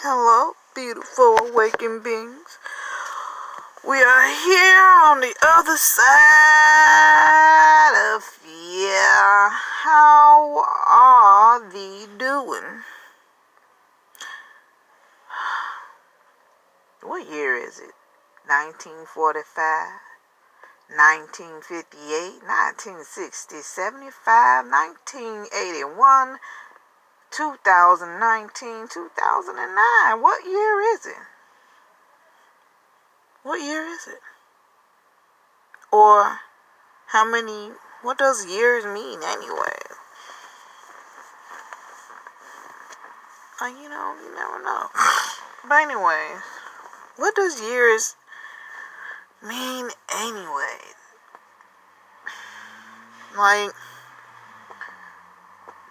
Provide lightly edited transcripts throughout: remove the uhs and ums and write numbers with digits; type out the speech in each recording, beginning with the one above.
Hello, beautiful awakened beings. We are here on the other side of fear. How are thee doing? What year is it? 1945, 1958, 1960, 75, 1981, 2019, 2009. What year is it? What year is it? Or what does years mean anyway? You never know. But anyway, what does years mean anyway? Like,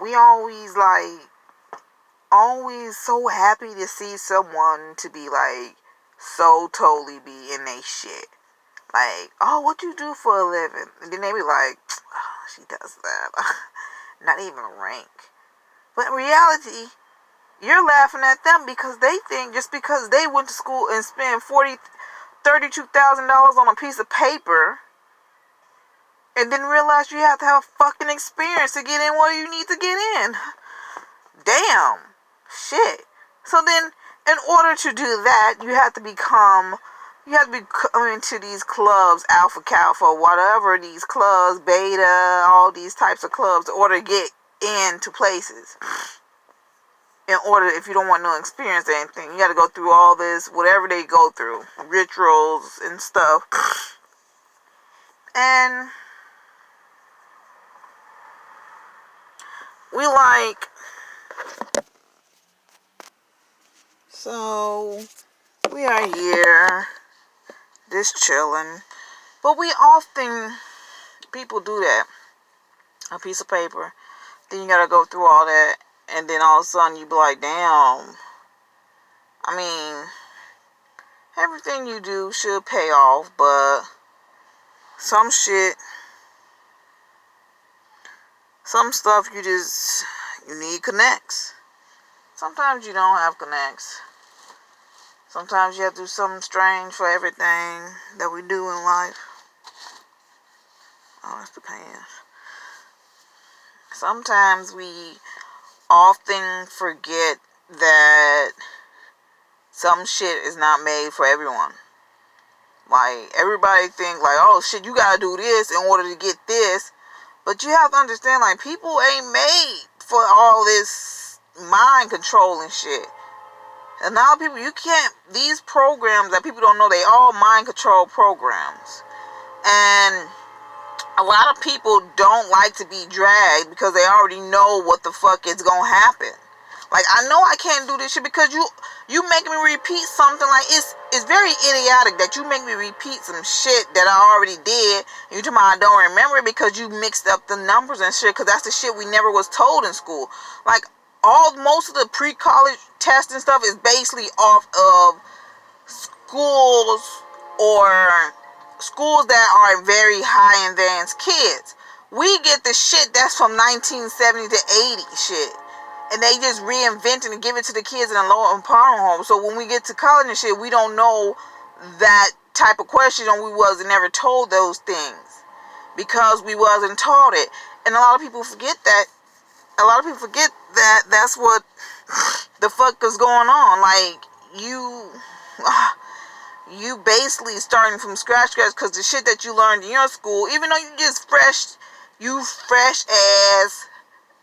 we always so happy to see someone to be so totally be in they shit. Like, oh, what you do for a living? And then they be like, oh, she does that. Not even a rank. But in reality, you're laughing at them because they think just because they went to school and spent $32,000 on a piece of paper and didn't realize you have to have a fucking experience to get in where you need to get in. Damn. Shit. So then, in order to do that, you have to be coming to these clubs, Alpha Kappa, whatever these clubs, Beta, all these types of clubs, in order to get into places. If you don't want no experience or anything, you got to go through all this, whatever they go through, rituals and stuff. And so we are here, just chilling. But people do that. A piece of paper, then you got to go through all that, and then all of a sudden you be like, damn. I mean, everything you do should pay off, but some stuff you need connects. Sometimes you don't have connects. Sometimes you have to do something strange for everything that we do in life. Oh, that's the pants. Sometimes we often forget that some shit is not made for everyone. Like, everybody think oh shit, you gotta do this in order to get this. But you have to understand, people ain't made for all this mind control and shit. And now people, these programs that people don't know, they all mind control programs. And a lot of people don't like to be dragged because they already know what the fuck is gonna happen. Like, I know I can't do this shit because you make me repeat something. It's very idiotic that you make me repeat some shit that I already did. You tell me I don't remember it because you mixed up the numbers and shit, because that's the shit we never was told in school. Most of the pre-college tests and stuff is basically off of schools that are very high advanced kids. We get the shit that's from 1970 to 80 shit. And they just reinvent it and give it to the kids in a low empowerment home. So when we get to college and shit, we don't know that type of question, and we wasn't never told those things because we wasn't taught it. And a lot of people forget that. That's what the fuck is going on. You basically starting from scratch because the shit that you learned in your school, even though you fresh as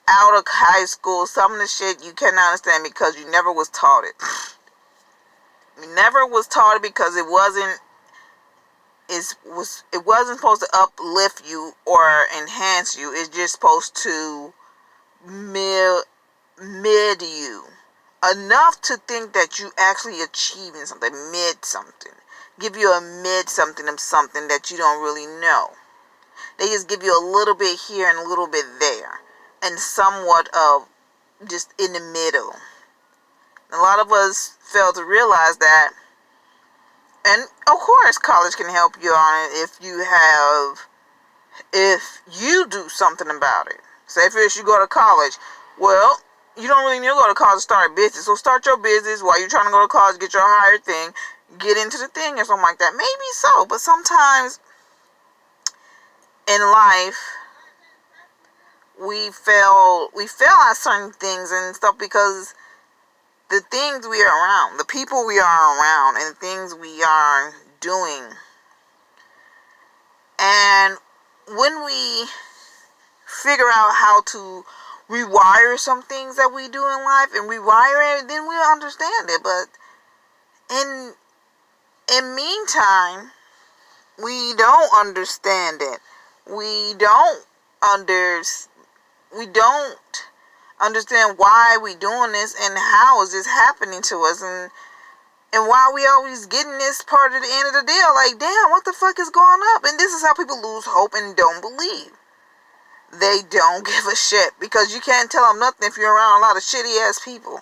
out of high school, some of the shit you cannot understand because you never was taught it. You never was taught it because it wasn't supposed to uplift you or enhance you. It's just supposed to mid you enough to think that you actually achieving something, give you a mid something of something that you don't really know. They just give you a little bit here and a little bit there, and somewhat of just in the middle. A lot of us fail to realize that. And of course college can help you on it if you do something about it. Say if you go to college, well, you don't really need to go to college to start a business. So start your business while you're trying to go to college, get your higher thing, get into the thing or something like that. Maybe so, but sometimes in life we fail at certain things and stuff because the things we are around, the people we are around, and the things we are doing. And when we figure out how to rewire some things that we do in life and rewire it, then we'll understand it. But in meantime, we don't understand it. We don't understand why we doing this and how is this happening to us, and why we always getting this part at the end of the deal. Like, damn, what the fuck is going up? And this is how people lose hope and don't believe. They don't give a shit because you can't tell them nothing if you're around a lot of shitty ass people.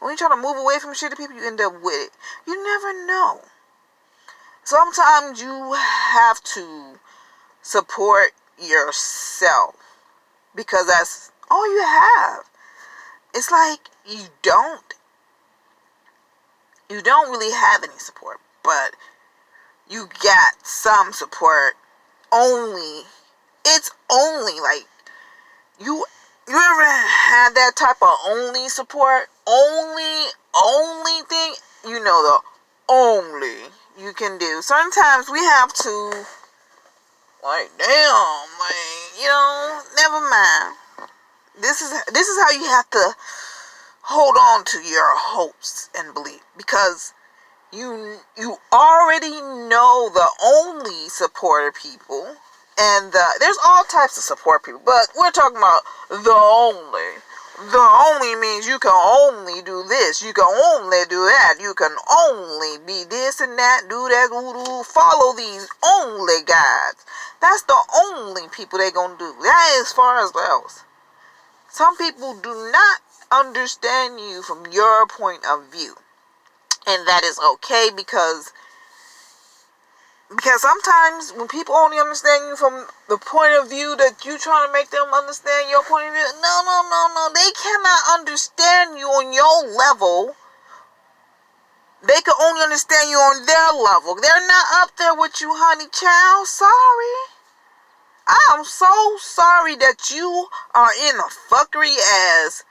When you try to move away from shitty people, you end up with it. You never know. Sometimes you have to support yourself because that's all you have. It's like you don't really have any support, but you got some support. It's only like you ever had that type of only support, only thing, the only you can do. Sometimes we have to, like, damn, like, never mind. This is how you have to hold on to your hopes and belief, because you already know the only supporter people, and there's all types of support people, but we're talking about the only. The only means you can only do this, you can only do that, you can only be this and that, do that, follow these only guides. That's the only people they gonna do. That is as far as else. Some people do not understand you from your point of view. And that is okay because sometimes when people only understand you from the point of view that you're trying to make them understand your point of view, no, they cannot understand you on your level. They can only understand you on their level. They're not up there with you, honey child. Sorry. I am so sorry that you are in a fuckery as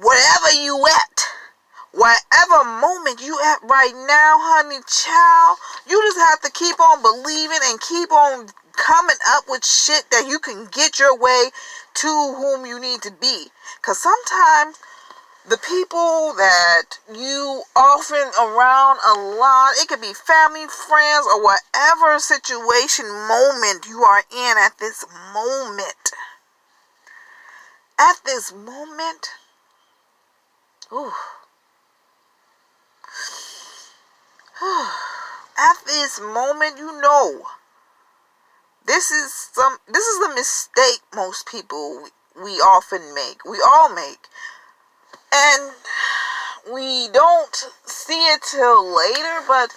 whatever you at. Whatever moment you at right now, honey child, you just have to keep on believing and keep on coming up with shit that you can get your way to whom you need to be. Because sometimes the people that you often around a lot, it could be family, friends, or whatever situation, moment you are in at this moment. At this moment, ooh. At this moment, this is the mistake most people we often make. We all make. And we don't see it till later, but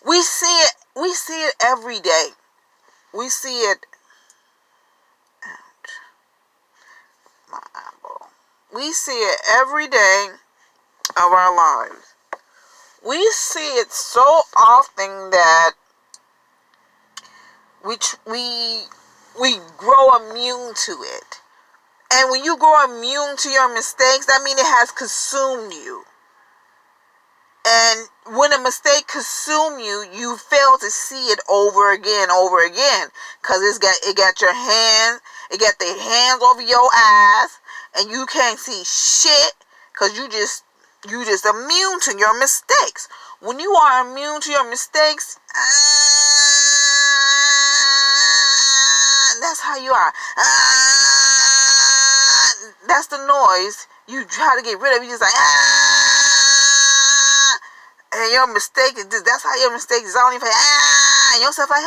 we see it every day. We see it. Ouch. My eyeball. We see it every day of our lives. We see it so often that we grow immune to it. And when you grow immune to your mistakes, that means it has consumed you. And when a mistake consumes you, you fail to see it over again. Because it got your hands, it got the hands over your eyes, and you can't see shit because you just immune to your mistakes. When you are immune to your mistakes, that's how you are. That's the noise you try to get rid of. You just like, and your mistake is just, that's how your mistake is. I don't even, and yourself like,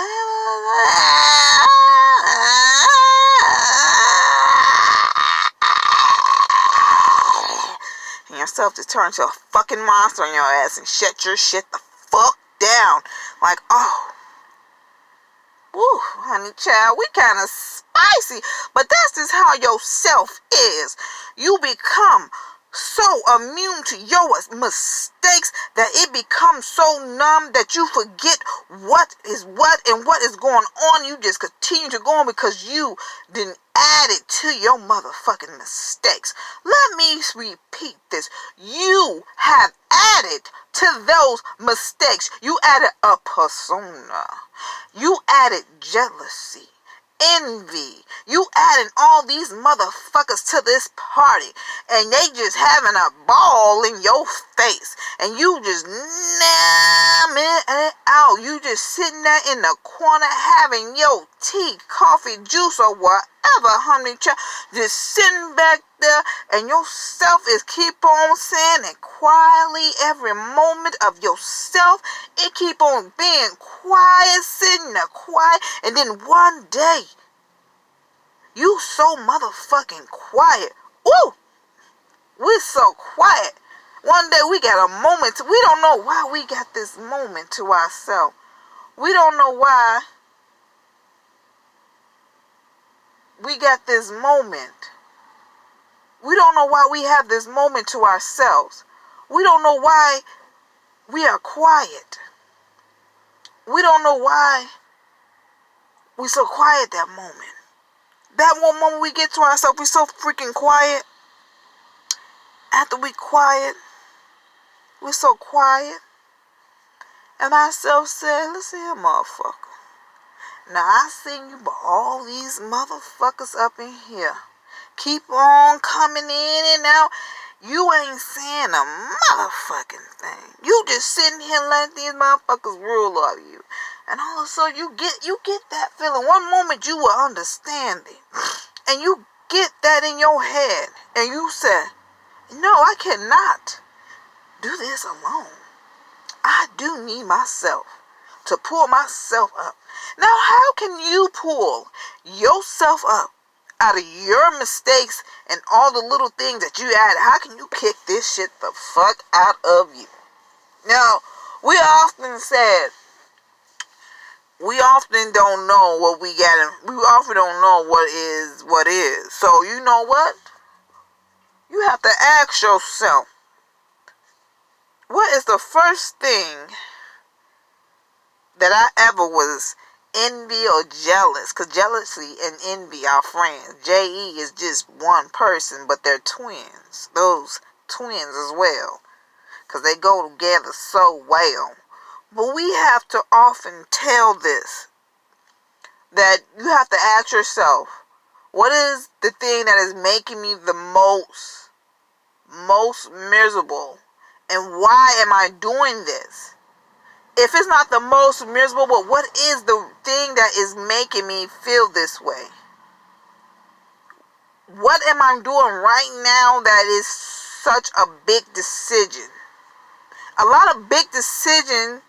and yourself just turn into a fucking monster on your ass and shut your shit the fuck down. Like, oh, Woo, honey child, we kind of spicy. But that's just how your self is. You become so immune to your mistakes that it becomes so numb that you forget what is what and what is going on. You just continue to go on because you didn't add it to your motherfucking mistakes. Let me repeat this. You have added to those mistakes. You added a persona. You added jealousy, envy. You adding all these motherfuckers to this party, and they just having a ball in your face, and you just numbing it out. You just sitting there in the corner having your tea, coffee, juice, or whatever, honey child, just sitting back there, and yourself is keep on saying it quietly. Every moment of yourself, it keep on being quiet, sitting there quiet, and then one day, you so motherfucking quiet. Ooh, we're so quiet. One day we got a moment. We don't know why we got this moment to ourselves. We don't know why we got this moment. We don't know why we have this moment to ourselves. We don't know why we are quiet. We don't know why we so quiet that moment. That one moment we get to ourselves, we so freaking quiet. After we quiet, we're so quiet. And myself said, listen here, motherfucker. Now I seen you, but all these motherfuckers up in here keep on coming in and out. You ain't saying a motherfucking thing. You just sitting here letting these motherfuckers rule over you. And all of a sudden you get that feeling. One moment you were understanding. And you get that in your head. And you say, no, I cannot do this alone. I do need myself to pull myself up. Now, how can you pull yourself up out of your mistakes and all the little things that you add? How can you kick this shit the fuck out of you? Now, we often don't know what we got. We often don't know what is. So, you know what? You have to ask yourself, what is the first thing that I ever was envy or jealous? Because jealousy and envy are friends. J.E. is just one person, but they're twins. Those twins as well. Because they go together so well. But we have to often tell this. That you have to ask yourself, what is the thing that is making me the most miserable? And why am I doing this? If it's not the most miserable, but what is the thing that is making me feel this way? What am I doing right now that is such a big decision? A lot of big decisions,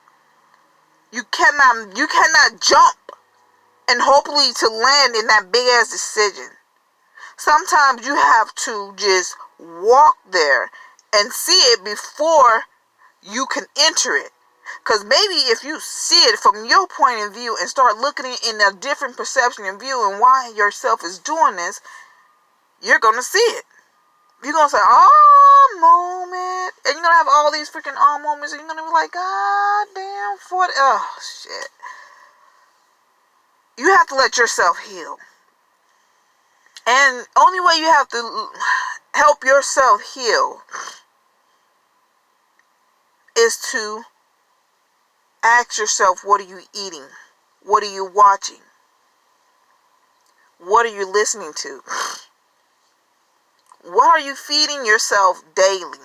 you cannot jump and hopefully to land in that big ass decision. Sometimes you have to just walk there and see it before you can enter it. Because maybe if you see it from your point of view and start looking at it in a different perception and view and why yourself is doing this, you're going to see it. You're going to say, oh, moment. And you're going to have all these freaking oh moments and you're going to be like, God damn, oh, shit. You have to let yourself heal. And only way you have to help yourself heal is to ask yourself, what are you eating? What are you watching? What are you listening to? What are you feeding yourself daily?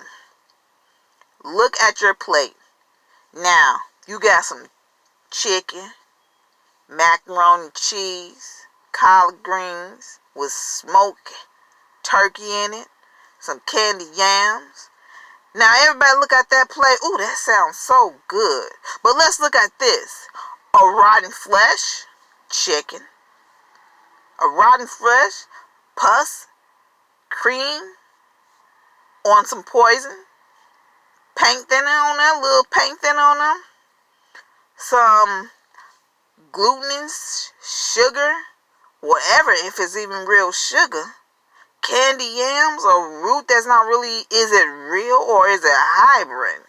Look at your plate. Now, you got some chicken, macaroni cheese, collard greens with smoked turkey in it, some candy yams. Now, everybody look at that plate. Ooh, that sounds so good. But let's look at this. A rotten flesh, chicken. A rotten flesh, pus, cream, on some poison. Paint thinner on them, little paint thinner on them. Some gluten, sugar, whatever, if it's even real sugar, candy yams or root that's not really, is it real or is it hybrid?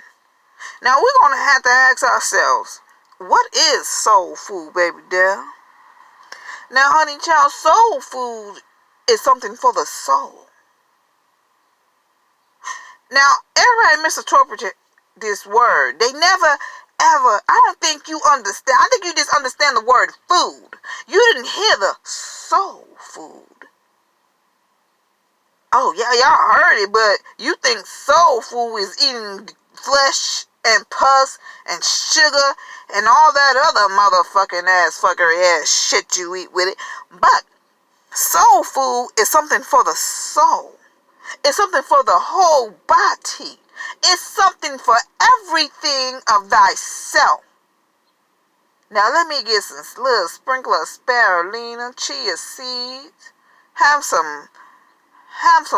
Now we're going to have to ask ourselves, what is soul food, baby Dell? Now, honey child, soul food is something for the soul. Now, everybody misinterpreted this word. They never, ever, I don't think you understand. I think you just understand the word food. You didn't hear the soul food. Oh, yeah, y'all heard it, but you think soul food is eating flesh and pus and sugar and all that other motherfucking ass shit you eat with it. But soul food is something for the soul. It's something for the whole body. It's something for everything of thyself. Now let me get some little sprinkle of spirulina, chia seeds. Have some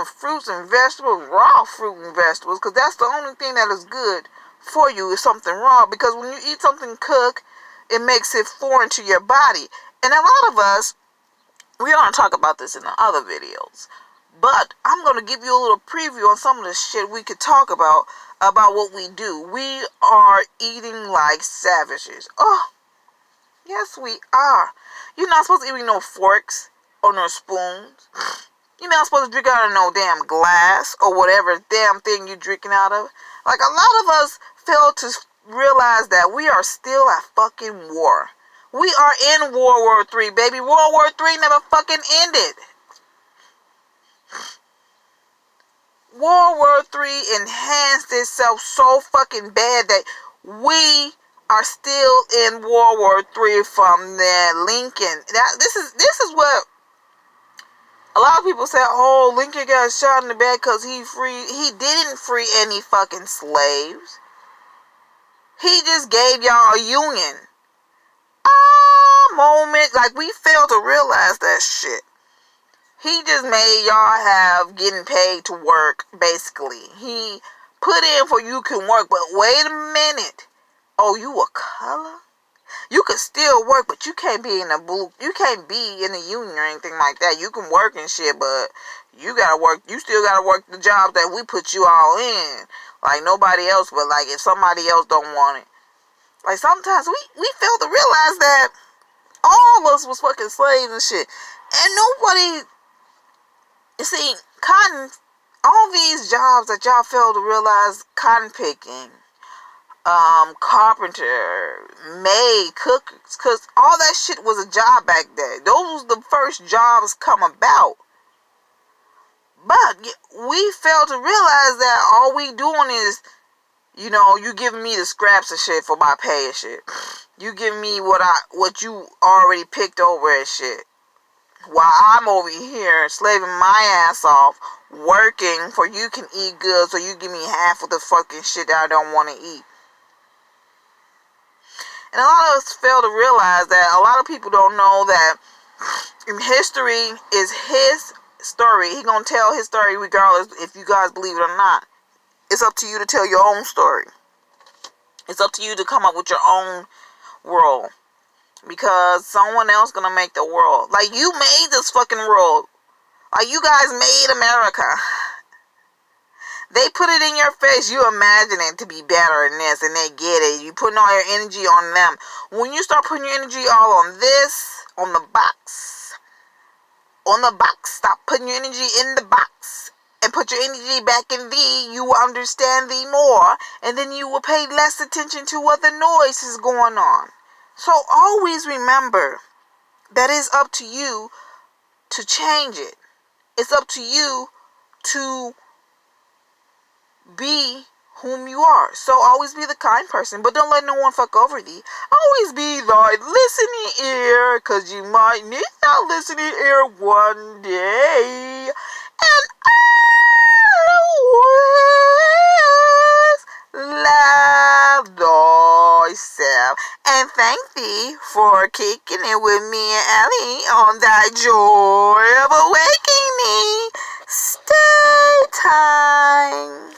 fruits and vegetables, raw fruit and vegetables, because that's the only thing that is good for you is something raw. Because when you eat something cooked, it makes it foreign to your body. And a lot of us, we're going to talk about this in the other videos. But I'm going to give you a little preview on some of the shit we could talk about what we do. We are eating like savages. Oh, yes we are. You're not supposed to eat with no forks or no spoons. You're not supposed to drink out of no damn glass or whatever damn thing you're drinking out of. Like, a lot of us fail to realize that we are still at fucking war. We are in World War III, baby. World War III never fucking ended. World War III enhanced itself so fucking bad that we are still in World War III from the Lincoln. This is what a lot of people say. Oh, Lincoln got shot in the back because he didn't free any fucking slaves. He just gave y'all a union. Moment. Like, we fail to realize that shit. He just made y'all have getting paid to work, basically. He put in for you can work, but wait a minute. Oh, you a color? You can still work, but you can't be in you can't be in the union or anything like that. You can work and shit, but you gotta work. You still gotta work the jobs that we put you all in. Like nobody else, but like if somebody else don't want it. Like sometimes we fail to realize that all of us was fucking slaves and shit. And nobody, you see, cotton, all these jobs that y'all fail to realize, cotton picking, carpenter, maid, cookers, because all that shit was a job back then. Those was the first jobs come about. But we fail to realize that all we doing is, you know, you giving me the scraps of shit for my pay and shit. You give me what you already picked over and shit. While I'm over here slaving my ass off, working for you can eat good, so you give me half of the fucking shit that I don't want to eat. And a lot of us fail to realize that a lot of people don't know that history is his story. He gonna tell his story regardless if you guys believe it or not. It's up to you to tell your own story. It's up to you to come up with your own world. Because someone else gonna make the world. Like, you made this fucking world. Like, you guys made America. They put it in your face. You imagine it to be better than this, and they get it. You putting all your energy on them. When you start putting your energy all on this, on the box, stop putting your energy in the box, and put your energy back in thee, you will understand thee more, and then you will pay less attention to what the noise is going on. So always remember that it's up to you to change it. It's up to you to be whom you are. So always be the kind person, but don't let no one fuck over thee. Always be thy listening ear, cause you might need that listening ear one day. And always love thyself. And thank thee for kicking it with me and Ellie on thy joy of awakening. Stay time.